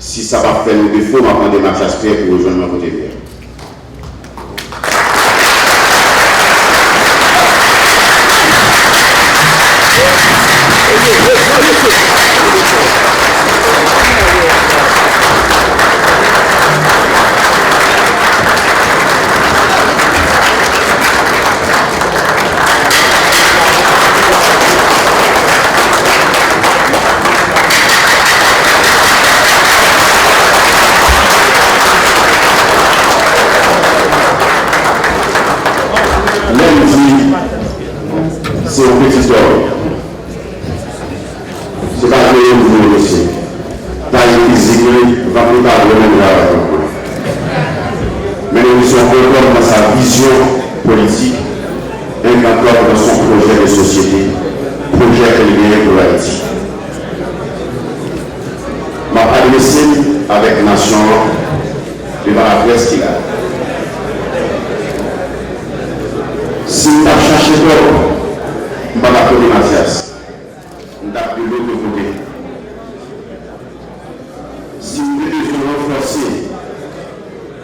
Si ça va faire le défaut, on va prendre des Mathias Pierre pour rejoindre mon côté vert. C'est une petite histoire. C'est pas que vous voulez aussi. T'as été zégré, va plus tard, le même travail. Mais nous sommes encore dans sa vision politique, et encore dans son projet de société, projet qu'elle vient pour Haïti. M'a adressé avec nation devant la presse qu'il a. Si tu as cherché d'or, je vais l'appeler Mathias. Je vais de l'autre côté. Si vous voulez renforcer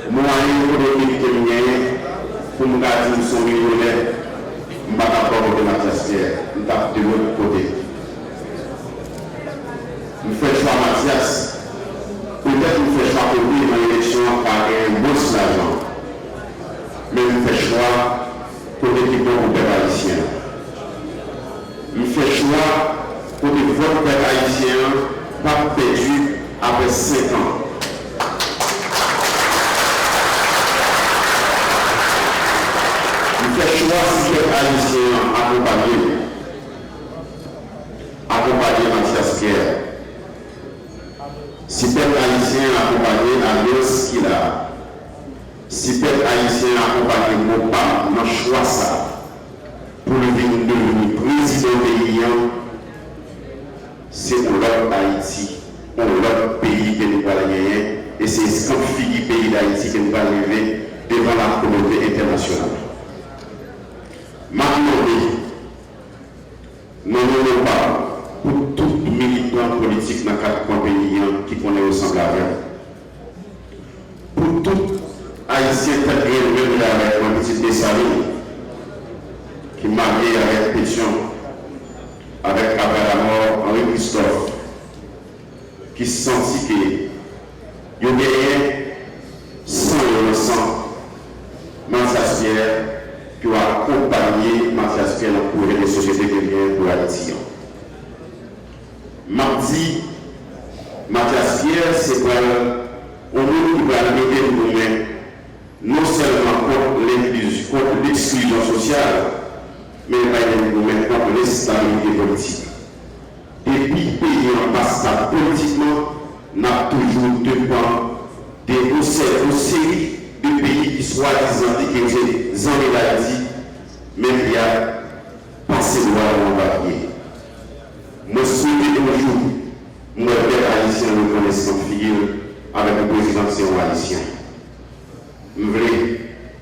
moyen pour éviter le mien, pour me garder son millionnaire, je vais l'appeler Mathias Pierre. Je vais de l'autre côté. Je fais choix Mathias. Peut-être que je fais choix pour lui dans l'élection par un bon argent. Mais je fais choix pour l'équipe au peuple haïtien. Il fait choix pour que votre peuple haïtien pas perdu après 5 ans. Il fait choix si le peuple haïtien accompagner Mathias Pierre. Si le peuple haïtien accompagné l'alliance qu'il a. Si le peuple haïtien accompagné mon pas, dans choix ça, pour le devenir président paysan, c'est pour l'autre Haïti, pour l'autre pays que nous allons gagner, et c'est ce figure pays d'Haïti que nous allons lever devant la communauté internationale. Maintenant, nous n'avons pas pour tout militant politique dans 4 coins pays qui connaît ressemble à eux. Pour tout Haïtien qui a créé avec un petit Dessaline, qui m'a marié avec Pétion, avec Abraham Henri Christophe, qui sentit que il y avait 100 Mathias Pierre qui a accompagné Mathias Pierre dans le projet de société qui vient pour Haïti. Mardi, Mathias Pierre, c'est pour un monde qui va lever nous-mêmes, non seulement contre l'exclusion sociale, mais nous maintenant pour l'instabilité politique. Depuis que le pays en passe politiquement, n'a toujours dépend des séries de pays qui soi-disant des années d'Haïti, même il y a passé de loi en papier. Moi, je souhaite un jour, moi, le peuple haïtien reconnaisse comme figure avec le président haïtien. Je veux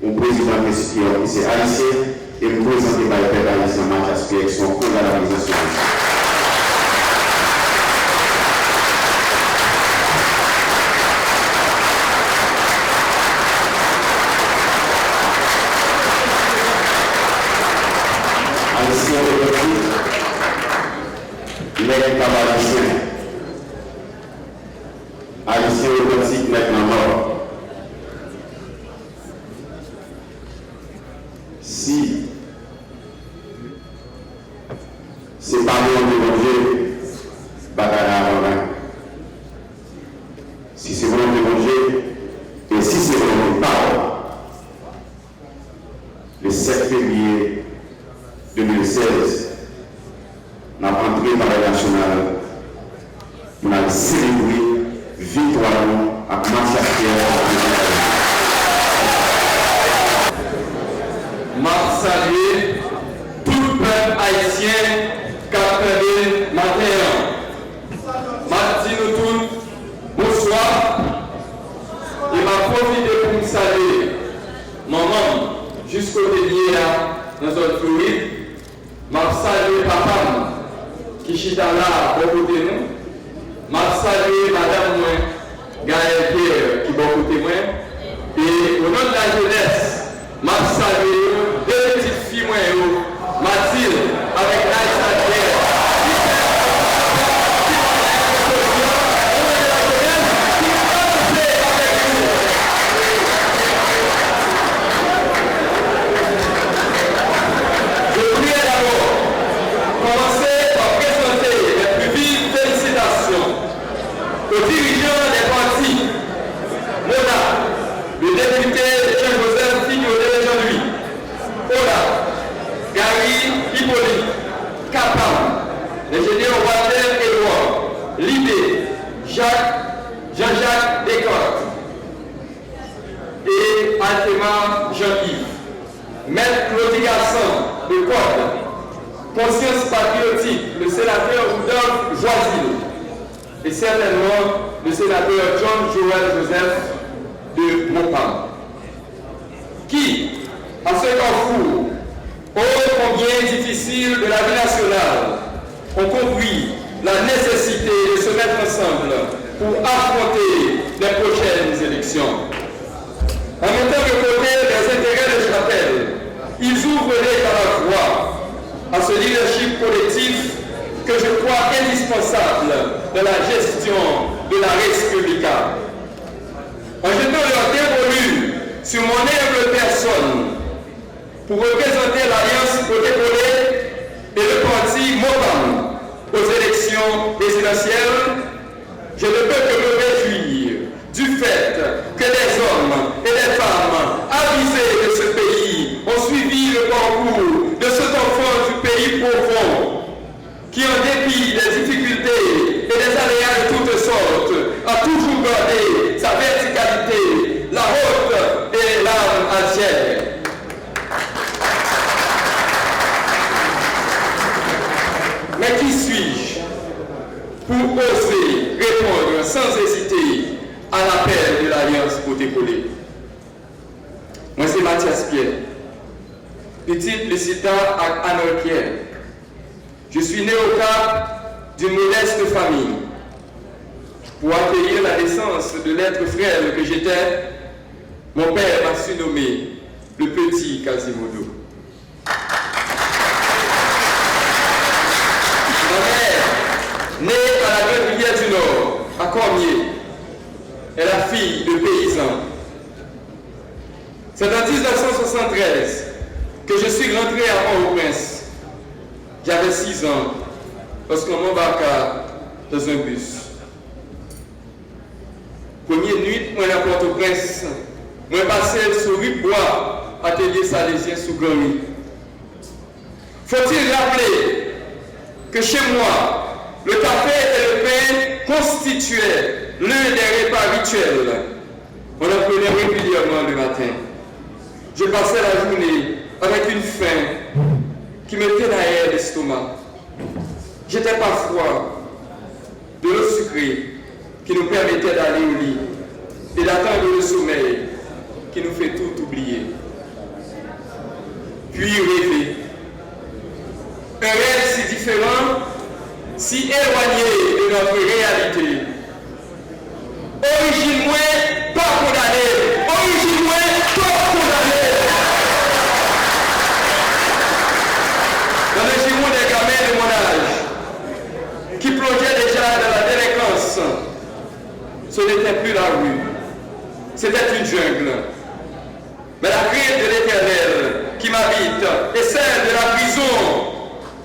un président qui est haïtien et me présenter par le peuple haïtien Mathias Pierre qui sont contre la réalisation. Haïtien les camarades haïtien authentique n'est pas mort. Si c'est pas bon de manger, bagarre avant. Si c'est bon de manger, et si c'est bon de parler, le 7 février 2016, on a entré dans la nationale pour célébrer victoire à Mathias Pierre. M'a salué tout le peuple haïtien qui a perdu matin. M'a dit nous tous bonsoir et m'a profité pour me saluer maman jusqu'au dernier là dans notre Floride. M'a salué papa qui chita là pour côté nous. M'a salué madame moi Gaël Pierre qui bon côté moi. Et au nom de la jeunesse, m'a salué deux petites filles, Mathilde avec Naïsa Pierre. Je voulais d'abord commencer par présenter mes plus vives félicitations aux dirigeants des partis. Mona, le député Jean-Joseph Fignolet Jean-Louis, Ola, Gary Hippolyte, Capam, l'ingénieur Walter Edouard, Libé, Jean-Jacques Descartes et Altema Jean-Yves, Maître Claudie Gasson de Côte, Conscience Patriotique, le sénateur Rudolph Joisil et certainement le sénateur John Joël Joseph de Mopam, qui, à ce carrefour, ô combien difficile de la vie nationale, ont compris la nécessité de se mettre ensemble pour affronter les prochaines élections. En mettant de côté les intérêts de chapelle, ils ouvrent les à la voie à ce leadership collectif que je crois indispensable dans la gestion de la Res Publica. En jetant leur dévolu sur mon humble personne pour représenter l'Alliance Côté-Collé et le parti Mopam aux élections présidentielles, je ne peux que me réjouir du fait que les hommes et les femmes avisés de ce pays ont suivi le parcours de cet enfant du pays profond qui, en dépit des difficultés et des aléas de toutes sortes, a toujours gardé sa verticalité, la haute et l'âme entière. Mais qui suis-je pour oser répondre sans hésiter à l'appel de l'Alliance Côté-Collé? Moi, c'est Mathias Pierre, petit Lucita à Anne Pierre. Je suis né au Cap d'une modeste famille. Pour accueillir la naissance de l'être frère que j'étais, mon père m'a surnommé le petit Quasimodo. Ma mère, née à la Grande Rivière du Nord, à Cormier, est la fille de paysans. C'est en 1973 que je suis rentré à Port-au-Prince. J'avais 6 ans lorsqu'on m'embarqua dans un bus. Première nuit, moi à Port-au-Prince, moi passé sur rue Bois, atelier salésien sous Gary. Faut-il rappeler que chez moi, le café et le pain constituaient l'un des repas rituels. On en prenait régulièrement le matin. Je passais la journée avec une faim qui me tenaillait l'estomac. J'étais parfois de l'eau sucrée qui nous permettait d'aller au lit et d'attendre le sommeil qui nous fait tout oublier. Puis rêver. Un rêve si différent, si éloigné de notre réalité. Origine moins, pas condamné. Origine moins, pas condamné. Dans le giron des gamins de mon âge, qui plongeaient déjà dans la délinquance, ce n'était plus la rue, c'était une jungle. Mais la crainte de l'Éternel qui m'habite et celle de la prison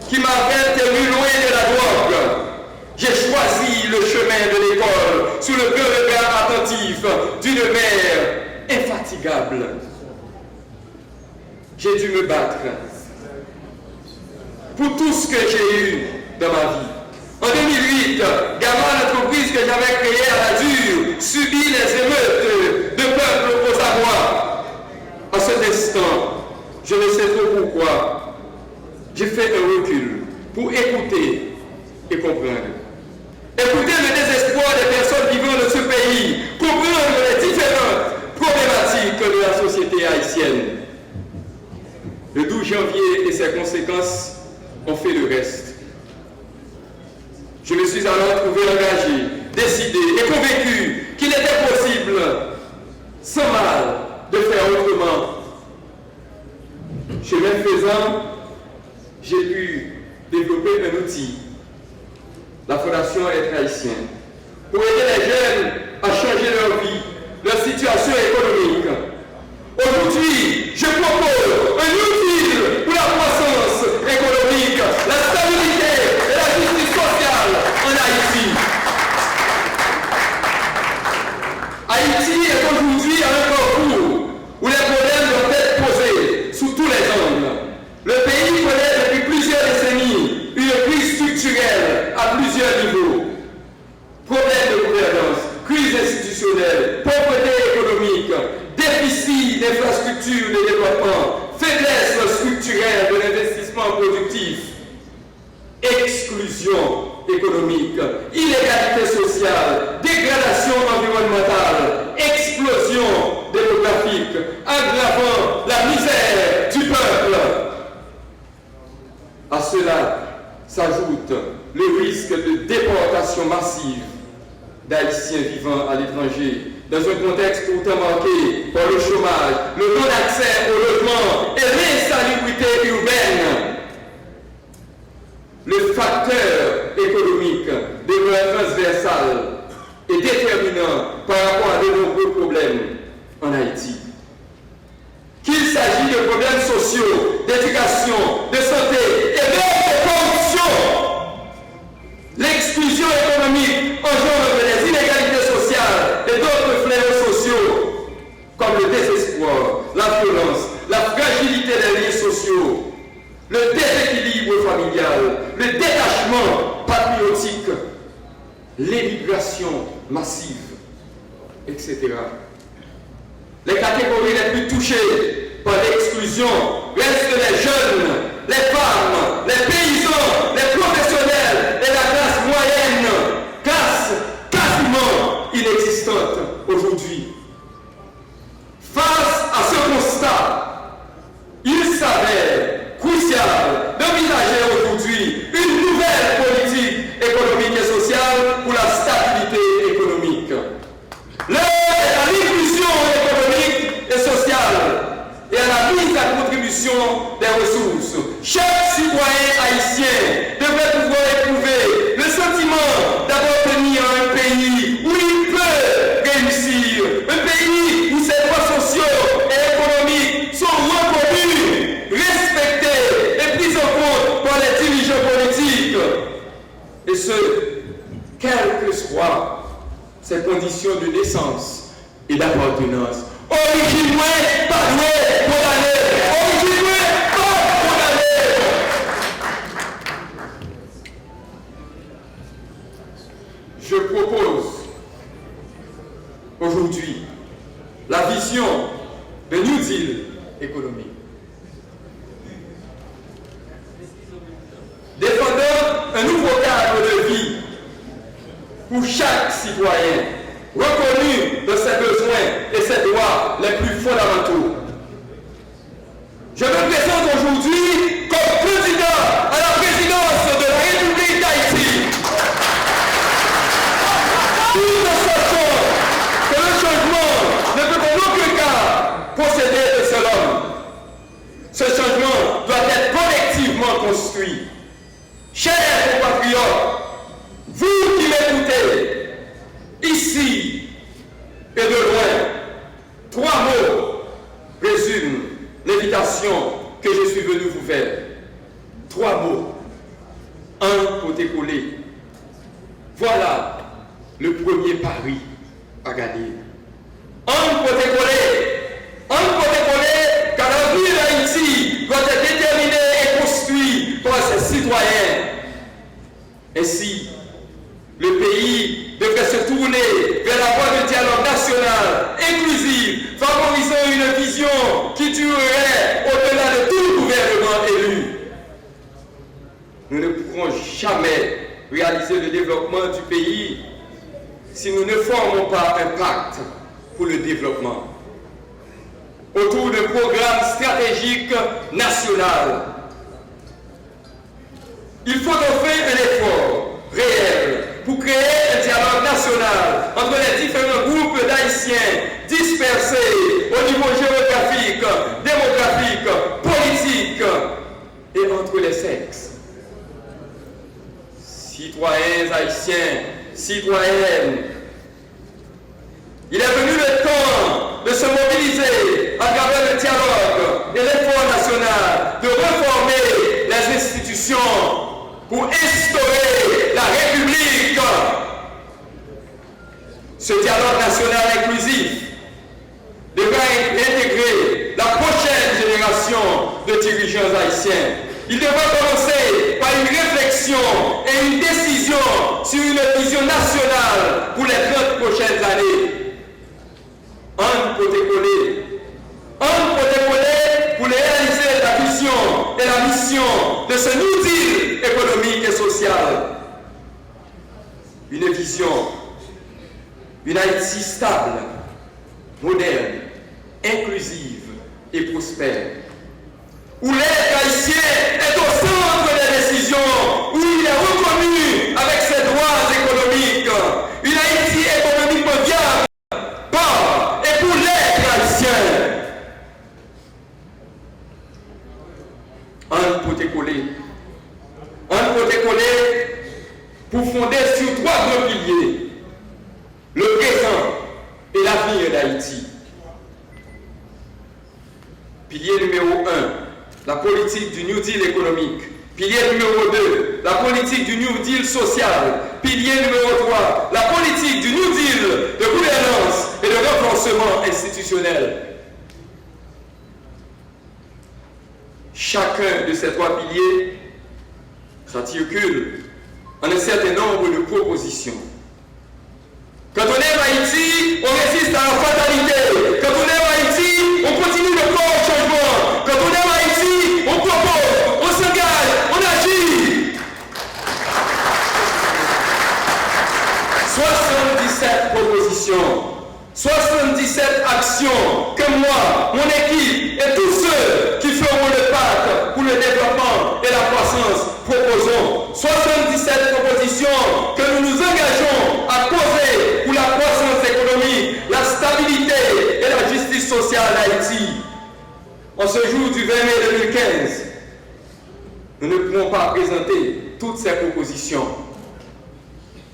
qui m'avait tenu loin de la drogue, j'ai choisi le chemin de l'école sous le grand regard attentif d'une mère infatigable. J'ai dû me battre pour tout ce que j'ai eu dans ma vie. En 2008, gamin l'entreprise que j'avais créée à la dure subit les émeutes de peuple aux abois. À cet instant, je ne sais trop pourquoi, j'ai fait un recul pour écouter et comprendre. Écouter le désespoir des personnes vivant dans ce pays, comprendre les différentes problématiques de la société haïtienne. Le 12 janvier et ses conséquences ont fait le reste. Je me suis alors trouvé engagé, décidé et convaincu qu'il était développé un outil, la Fondation Être Haïtien, pour aider les jeunes à changer leur vie, leur situation économique. Aujourd'hui, je propose un outil pour la croissance économique, la stabilité et la justice sociale en Haïti. Haïti est aujourd'hui à un parcours où les problèmes doivent être posés sous tous les angles. Le pays connaît depuis plusieurs décennies une crise structurelle à plusieurs niveaux. Problèmes de gouvernance, crise institutionnelle, pauvreté économique, déficit d'infrastructures de développement, faiblesse structurelle de l'investissement productif, exclusion économique, inégalité sociale, dégradation environnementale, explosion démographique, aggravant la misère du peuple. À cela s'ajoute le risque de déportation massive d'Haïtiens vivant à l'étranger, dans un contexte pourtant marqué par le chômage, le non-accès au logement et l'insalubrité urbaine. Le facteur économique demeure transversal et déterminant par rapport à de nombreux problèmes en Haïti. Qu'il s'agit de problèmes sociaux, d'éducation, de santé et même de corruption, l'exclusion économique engendre des inégalités sociales et d'autres fléaux sociaux comme le désespoir, la violence, la fragilité des liens sociaux, le déséquilibre familial, le détachement patriotique, l'émigration massive, etc. Les catégories les plus touchées par l'exclusion restent les jeunes, les femmes, les paysans, les professionnels et la classe moyenne, classe quasiment inexistante aujourd'hui. Face à ce constat, il s'avère crucial d'envisager aujourd'hui une nouvelle politique économique et sociale pour la stabilité économique. L'heure est à l'inclusion économique et sociale et à la mise à contribution des ressources. Chaque citoyen haïtien devrait pouvoir éprouver le sentiment d'appartenir à un pays où il peut réussir, un pays où ses droits sociaux et économiques sont reconnus, respectés et pris en compte par les dirigeants politiques. Et ce, quelles que soient ses conditions de naissance et d'appartenance. Origine, pas doué, condamné. Origine, pas condamné. Je propose aujourd'hui la vision de New Deal économique. Défendant un nouveau cadre de vie pour chaque citoyen, reconnu de ses besoins et ses droits les plus fondamentaux. Je me présente aujourd'hui comme candidat à la présidence de la République d'Haïti. Tout en sachant que le changement ne peut en aucun cas procéder de seul homme. Ce changement doit être collectivement construit. Chers compatriotes, vous qui m'écoutez, ici et de loin, 3 mots résument l'invitation que je suis venu vous faire. 3 mots. Un côté-collé. Voilà le premier pari à gagner. Un côté-collé. Un côté-collé, car la vie d'Haïti doit être déterminée et construite par ses citoyens. Ainsi, le pays devrait se tourner vers la voie de dialogue national, inclusif, favorisant une vision qui durerait au-delà de tout gouvernement élu. Nous ne pourrons jamais réaliser le développement du pays si nous ne formons pas un pacte pour le développement autour d'un programme stratégique national. Il faut offrir un effort réel pour créer un dialogue national entre les différents groupes d'Haïtiens dispersés au niveau géographique, démographique, politique et entre les sexes. citoyens haïtiens, citoyennes, il est venu le temps de se mobiliser à travers le dialogue et l'effort national, de reformer les institutions pour instaurer la République. Ce dialogue national inclusif devra intégrer la prochaine génération de dirigeants haïtiens. Il devra commencer par une réflexion et une décision sur une vision nationale pour les 30 prochaines années. Un protocole pour réaliser la vision et la mission de ce New Deal économique et social. Une vision, une Haïti stable, moderne, inclusive et prospère, où l'être haïtien est au centre des décisions, où il est reconnu avec ses droits économiques, une Haïti économiquement viable par et pour l'être haïtien. Un protocole pour fonder sur 3 grands piliers, le présent et l'avenir d'Haïti. Pilier numéro 1, la politique du New Deal économique. Pilier numéro 2, la politique du New Deal social. Pilier numéro 3, la politique du New Deal de gouvernance et de renforcement institutionnel. Chacun de ces 3 piliers s'articule en un certain nombre de propositions. Quand on aime Haïti, on résiste à la fatalité. Quand on aime Haïti, on continue de croire au changement. Quand on aime Haïti, on propose, on s'engage, on agit. 77 propositions, 77 actions que moi, mon équipe et tous ceux qui feront le pacte pour le développement et la croissance proposons. 77 propositions que nous nous engageons à poser pour la croissance économique, la stabilité et la justice sociale d'Haïti. En ce jour du 20 mai 2015, nous ne pouvons pas présenter toutes ces propositions,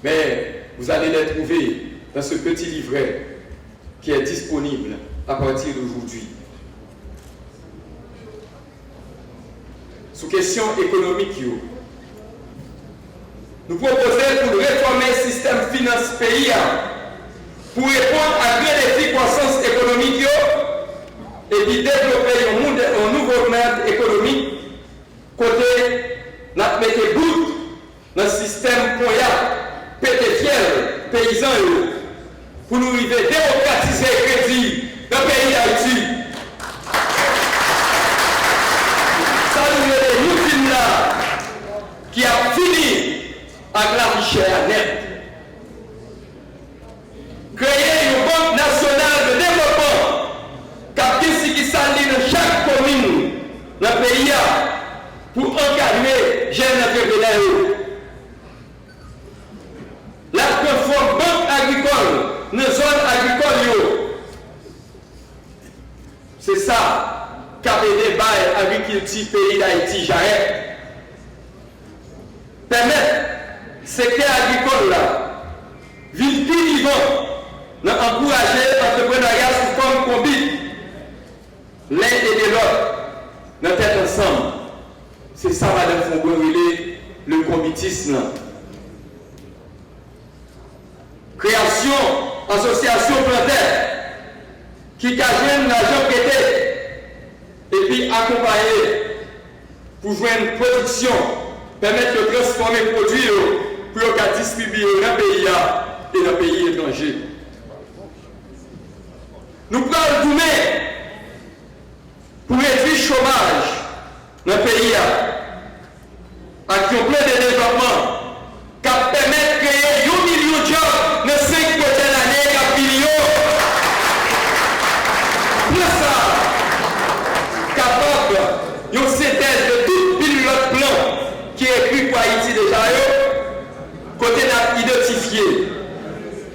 mais vous allez les trouver dans ce petit livret qui est disponible à partir d'aujourd'hui. Sous question économique, nous proposons pour réformer le système finance pays pour répondre à deux défis de croissance économique et puis développer un nouveau mode économique côté notre mettre bout dans le système poya, pété fiel, paysan pour nous arriver à démocratiser le crédit dans le pays d'Haïti. Ça nous est une film là qui a fini avec la richesse nette. Créer une banque nationale de développement qui s'allie dans chaque commune dans le pays pour encadrer les jeunes entrepreneurs. La conforme banque agricole dans les zones agricoles. C'est ça qu'a aidé l'agriculture pays d'Haïti. J'arrête. Permettre secteur agricole là, ville plus vivant, encourager l'entrepreneuriat sous forme combine, l'un et de l'autre, dans tête ensemble. C'est ça, Madame Fongorilé, le communisme. Création, association plantaire, qui gagne l'argent prêté, et puis accompagner pour jouer une production, permettre de transformer les produits pour distribuer dans le pays et dans le pays étranger. Nous prenons le domaine pour réduire le chômage dans le pays. Action plein de développement qui permet de créer 1 million de jobs dans 5 prochaines années, 4 millions. Pour ça, capable, une synthèse de tout pilote plan qui est écrit pour Haïti déjà, côté identifié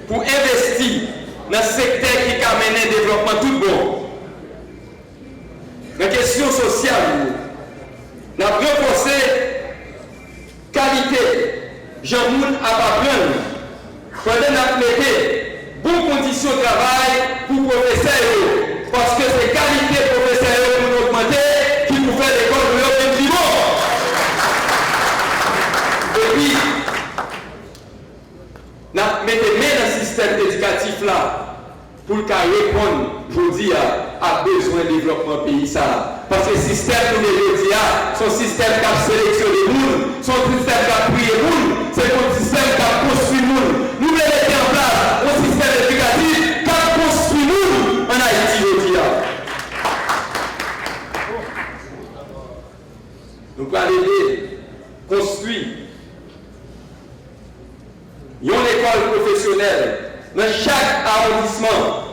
pour investir dans le secteur qui a mené le développement tout bon. La question sociale, nous avons renforcé qualité Jean-Moun a pas plein. Pendant qu'on mettait bonnes conditions de travail pour les professeurs, parce que c'est qualité de professeurs pour nous augmenter qui nous fait l'école de l'autre niveau. Et puis, nous mettons dans le système éducatif là pour qu'il répondre, je vous dis, à besoin de développement pays ça. Parce que le système de l'Édia, son système qui a sélectionné le monde, son système qui a prié le monde, c'est un système qui a construit le monde. Nous voulons mettre en place un système éducatif qui a construit le monde en Haïti l'Édia. Nous allons aider, construire une école professionnelle dans chaque arrondissement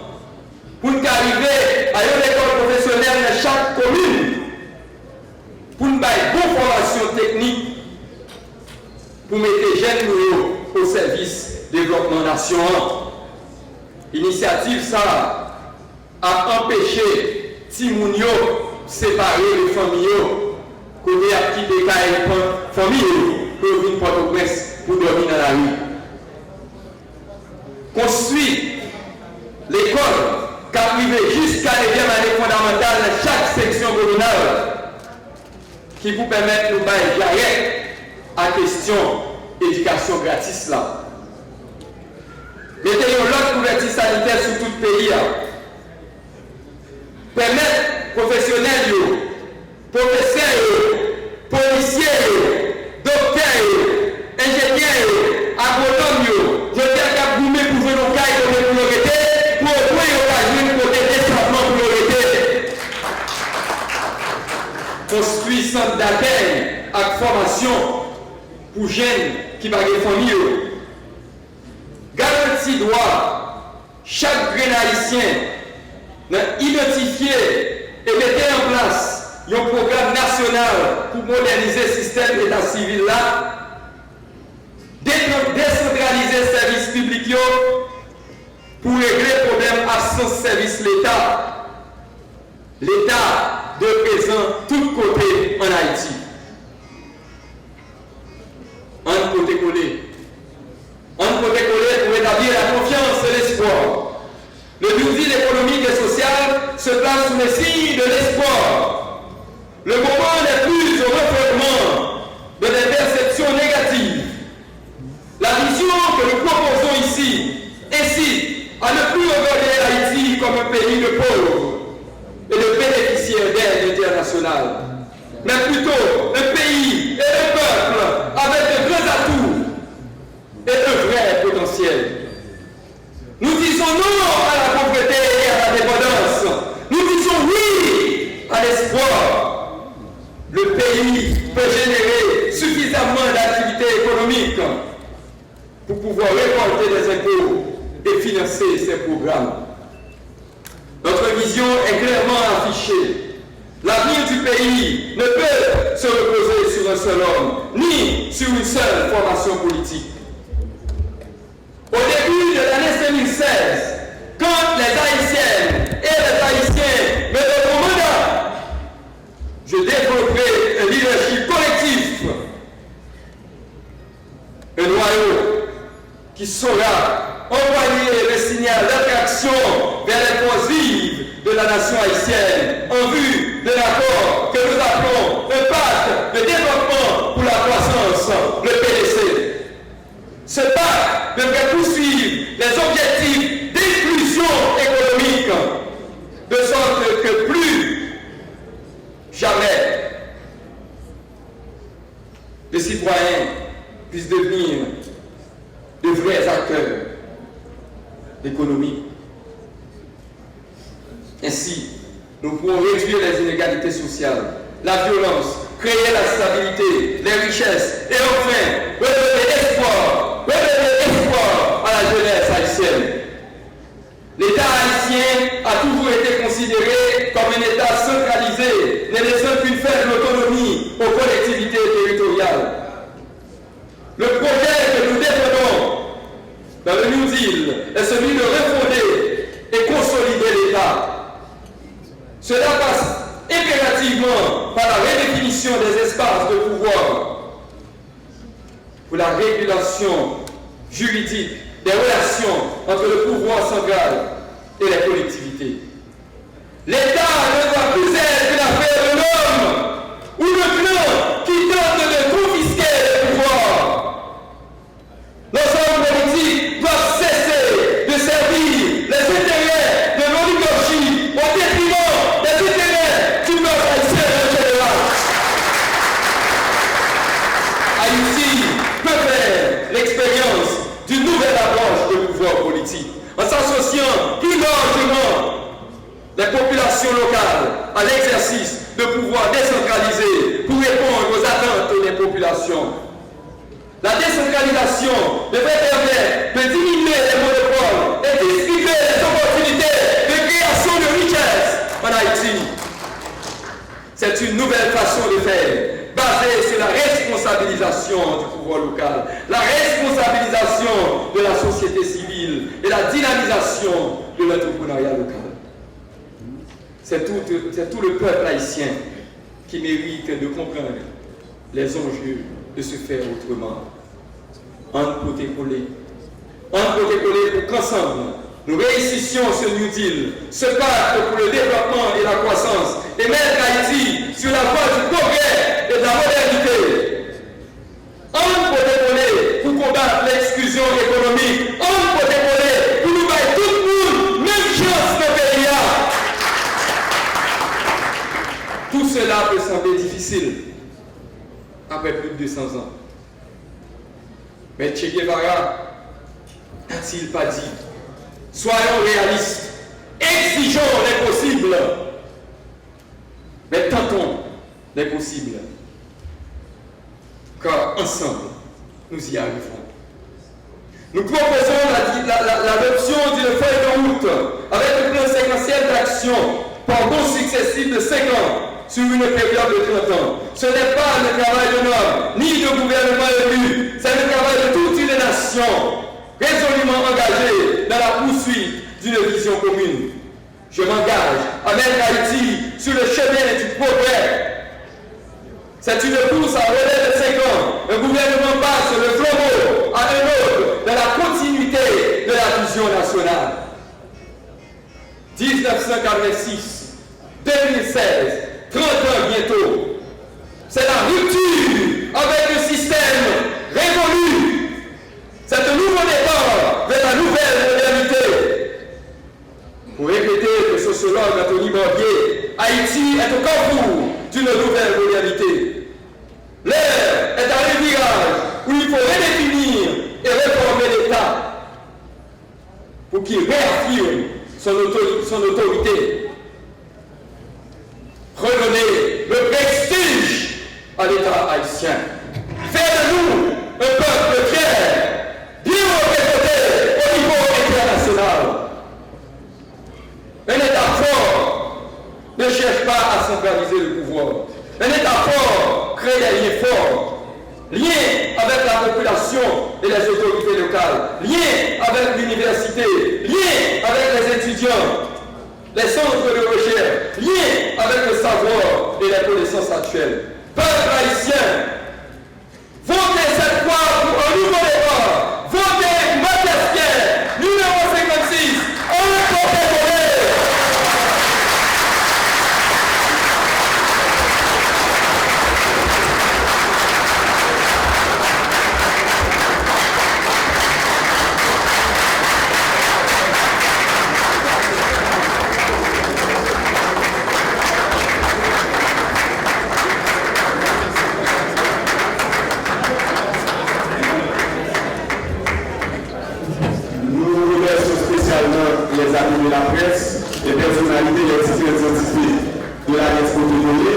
pour nous arriver à une école professionnelle dans chaque commune pour nous faire une bonne formation technique pour mettre les jeunes au service du développement national. L'initiative ça a empêché Timounio séparer les familles qu'on ait à quitter les familles pour venir Port-au-Prince pour dormir dans la rue. Construire l'école qui arrive jusqu'à la 9e année fondamentale dans chaque section communale qui vous permet de nous bailler direct à la question d'éducation gratis là. Mettez l'autre couverture sanitaire sur tout le pays. Permettre professionnels, professeurs, policiers, docteurs, ingénieurs, agronomes, je vais faire goumer pour jouer nos cailles pour l'arrêter, pour au moins occasion pour des développements pour l'arrêter. Construire centre d'accueil avec formation pour jeunes qui ne sont pas des familles. Garantie droit, chaque grain haïtien identifier et mettre en place un programme national pour moderniser le système d'état civil là, décentraliser le service public pour régler le problème absence de service l'État. L'État de présent tout côté en Haïti. Un côté collé. Un côté collé pour établir la confiance et l'espoir. Le budget économique et social se place sous le signe de l'espoir. Le moment n'est plus au refoulement de des perceptions négatives. La vision que nous proposons ici incite à ne plus regarder Haïti comme un pays de pauvres et de bénéficiaires d'aide internationale, mais plutôt un pays et un peuple avec de grands atouts et un vrai potentiel. Nous disons non à la pauvreté et à la dépendance. Nous disons oui à l'espoir. Le pays peut générer suffisamment d'activités économiques pour pouvoir récolter des impôts et financer ces programmes. Notre vision est clairement affichée. L'avenir du pays ne peut se reposer sur un seul homme, ni sur une seule formation politique. Au début de l'année 2016, quand les Haïtiennes et les Haïtiens me donneront mandat, je développerai un leadership collectif, un noyau qui saura envoyer le signal d'attraction vers les forces vives de la nation haïtienne en vue de l'accord que nous appelons un pacte de développement pour la croissance, le PDC. Ce pacte devrait poursuivre les objectifs d'inclusion économique, de sorte que plus jamais les citoyens puissent devenir de vrais acteurs économiques. Ainsi, nous pourrons réduire les inégalités sociales, la violence, créer la stabilité, les richesses et enfin redonner espoir à la jeunesse haïtienne. L'État haïtien a toujours été considéré comme un État centralisé, ne laissant qu'une faible autonomie aux collectivités territoriales. Le projet que nous défendons dans le New Deal est celui de refonder et consolider l'État. Cela passe impérativement par la redéfinition des espaces de pouvoir. pour la régulation juridique des relations entre le pouvoir central et les collectivités. L'État ne doit plus être l'affaire de l'homme ou le clan qui tente de confisquer le pouvoir. Nos hommes politiques doivent cesser de servir les intérêts de l'oligarchie au détriment des intérêts du peuple haïtien en général. Haïti peut faire l'expérience d'une nouvelle approche de pouvoir politique en s'associant plus largement les populations locales à l'exercice de pouvoir décentralisé pour répondre aux attentes des populations. La décentralisation devrait permettre de diminuer les monopoles et distribuer les opportunités de création de richesses en Haïti. C'est une nouvelle façon de faire, basée sur la responsabilisation du pouvoir local, la responsabilisation de la société civile et la dynamisation de l'entrepreneuriat local. C'est tout le peuple haïtien qui mérite de comprendre les enjeux de se faire autrement. En côté-collé pour qu'ensemble, nous réussissions ce New Deal, ce pacte pour le développement et la croissance, et mettre Haïti sur la voie du progrès et de la modernité. En côté-collé pour combattre l'exclusion économique, en côté-collé pour nous battre tout le monde, même chance de pays. Tout cela peut sembler difficile après plus de 200 ans. Mais Che Guevara n'a-t-il pas dit « Soyons réalistes, exigeons l'impossible, mais tentons l'impossible, car ensemble, nous y arriverons. » Nous proposons l'adoption d'une feuille de route avec un plan séquentiel d'action par bons successifs de 5 ans sur une période de 30 ans. Ce n'est pas le travail d'un homme, ni de gouvernement élu, c'est le travail de toute une nation, résolument engagée dans la poursuite d'une vision commune. Je m'engage à mettre Haïti sur le chemin du progrès. C'est une course à relais de 5 ans. Un gouvernement passe le flambeau à un autre dans la continuité de la vision nationale. 1986, 2016, 30 ans bientôt. C'est la rupture avec le système révolu. C'est un nouveau départ vers la nouvelle modernité. Pour répéter le sociologue Anthony Bordier, Haïti est au carrefour d'une nouvelle modernité. L'heure est à un virage où il faut redéfinir et réformer l'État pour qu'il réaffirme son autorité. Redonner le prestige à l'État haïtien. Faire de nous un peuple fier, bien représenté au niveau international. Un État fort ne cherche pas à centraliser le pouvoir. Un État fort crée des liens forts, liens avec la population et les autorités locales, liens avec l'université, liens avec les étudiants, les centres de recherche, liés avec le savoir et les connaissances actuelles. Peuple haïtien, votez cette fois pour un nouveau départ. Votez Mathias Pierre, numéro 56, en côté-collé. Les amis de la presse, les personnalités, les différents scientifiques de la côté-collé.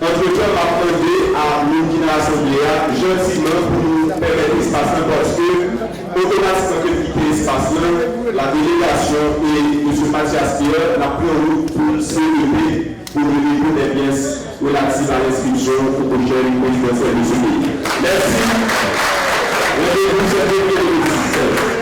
Entre-temps, on va demander à l'Union Assemblée gentiment pour nous permettre l'espace parce que automatiquement que quitter l'espace la délégation et M. Mathias Pierre n'a pris en route pour se lever pour le niveau des biens relatifs à l'inscription au projet présidentiel de ce pays. Merci. Rendez-vous sur le 17.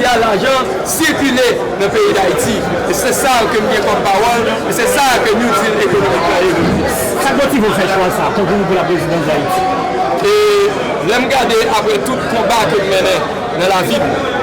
l'argent circuler dans le pays d'Haïti. Et c'est ça que nous avons comme parole, et c'est ça que nous disons économiquement. Ça motive vous faire choix ça, pour vous pour la présidence d'Haïti. Et j'aime garder après tout combat que nous menons dans la vie.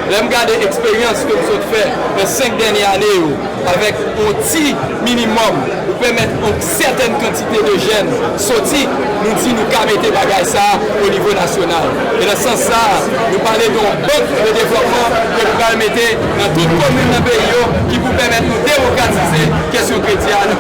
J'aime garder l'expérience que nous avons fait les 5 dernières années avec un petit minimum pour permettre une certaine quantité de jeunes sortis, nous disons nous mettre des bagages ça au niveau national. Et dans ce sens ça, nous parlons d'une banque de développement que nous allons mettre dans toute commune dans le pays qui vous permettre de démocratiser la question chrétienne.